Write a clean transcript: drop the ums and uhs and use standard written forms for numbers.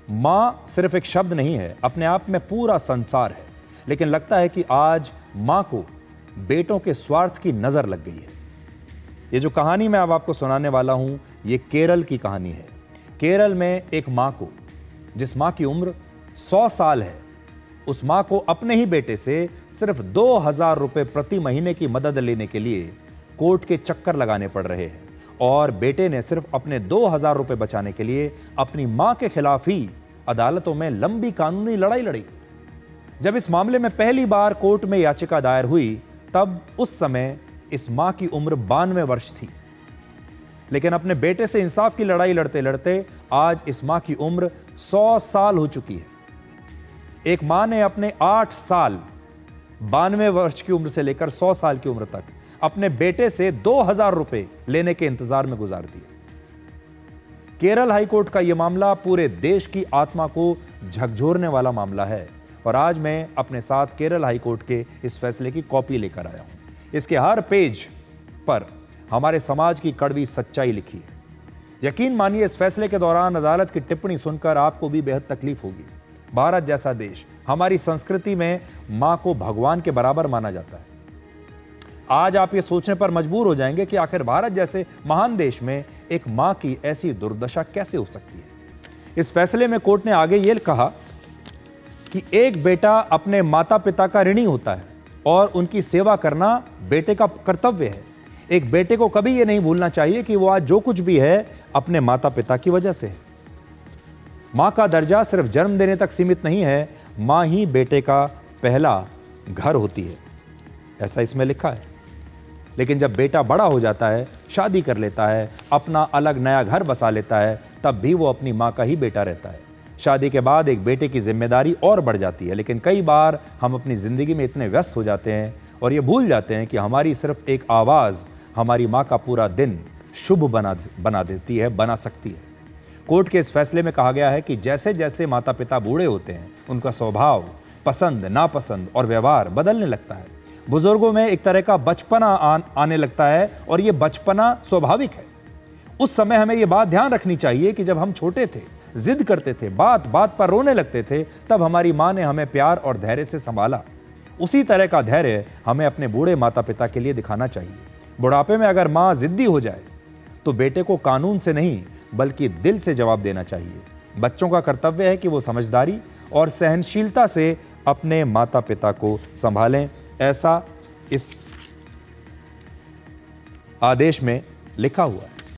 माँ सिर्फ एक शब्द नहीं है, अपने आप में पूरा संसार है। लेकिन लगता है कि आज माँ को बेटों के स्वार्थ की नजर लग गई है। ये जो कहानी मैं अब आपको सुनाने वाला हूं, ये केरल की कहानी है। केरल में एक माँ को, जिस माँ की उम्र 100 साल है, उस माँ को अपने ही बेटे से सिर्फ 2000 रुपए प्रति महीने की मदद लेने के लिए कोर्ट के चक्कर लगाने पड़ रहे हैं। और बेटे ने सिर्फ अपने 2000 रुपए बचाने के लिए अपनी माँ के खिलाफ ही अदालतों में लंबी कानूनी लड़ाई लड़ी। जब इस मामले में पहली बार कोर्ट में याचिका दायर हुई, तब उस समय इस माँ की उम्र 92 वर्ष थी। लेकिन अपने बेटे से इंसाफ की लड़ाई लड़ते लड़ते आज इस माँ की उम्र 100 साल हो चुकी है। एक माँ ने अपने 8 साल 92 वर्ष की उम्र से लेकर 100 साल की उम्र तक अपने बेटे से 2000 रुपए लेने के इंतजार में गुजार दिए। केरल हाईकोर्ट का यह मामला पूरे देश की आत्मा को झकझोरने वाला मामला है और आज मैं अपने साथ केरल हाईकोर्ट के इस फैसले की कॉपी लेकर आया हूं। इसके हर पेज पर हमारे समाज की कड़वी सच्चाई लिखी है। यकीन मानिए, इस फैसले के दौरान अदालत की टिप्पणी सुनकर आपको भी बेहद तकलीफ होगी। भारत जैसा देश, हमारी संस्कृति में मां को भगवान के बराबर माना जाता है। आज आप ये सोचने पर मजबूर हो जाएंगे कि आखिर भारत जैसे महान देश में एक मां की ऐसी दुर्दशा कैसे हो सकती है। इस फैसले में कोर्ट ने आगे ये कहा कि एक बेटा अपने माता पिता का ऋणी होता है और उनकी सेवा करना बेटे का कर्तव्य है। एक बेटे को कभी यह नहीं भूलना चाहिए कि वो आज जो कुछ भी है अपने माता पिता की वजह से है। मां का दर्जा सिर्फ जन्म देने तक सीमित नहीं है, मां ही बेटे का पहला घर होती है, ऐसा इसमें लिखा है। लेकिन जब बेटा बड़ा हो जाता है, शादी कर लेता है, अपना अलग नया घर बसा लेता है, तब भी वो अपनी मां का ही बेटा रहता है। शादी के बाद एक बेटे की जिम्मेदारी और बढ़ जाती है। लेकिन कई बार हम अपनी जिंदगी में इतने व्यस्त हो जाते हैं और ये भूल जाते हैं कि हमारी सिर्फ एक आवाज़ हमारी माँ का पूरा दिन शुभ बना देती है, बना सकती है। कोर्ट के इस फैसले में कहा गया है कि जैसे जैसे माता पिता बूढ़े होते हैं, उनका स्वभाव, पसंद नापसंद और व्यवहार बदलने लगता है। बुजुर्गों में एक तरह का बचपना आने लगता है और ये बचपना स्वाभाविक है। उस समय हमें ये बात ध्यान रखनी चाहिए कि जब हम छोटे थे, जिद करते थे, बात बात पर रोने लगते थे, तब हमारी माँ ने हमें प्यार और धैर्य से संभाला। उसी तरह का धैर्य हमें अपने बूढ़े माता पिता के लिए दिखाना चाहिए। बुढ़ापे में अगर माँ जिद्दी हो जाए तो बेटे को कानून से नहीं बल्कि दिल से जवाब देना चाहिए। बच्चों का कर्तव्य है कि वो समझदारी और सहनशीलता से अपने माता पिता को संभालें, ऐसा इस आदेश में लिखा हुआ है।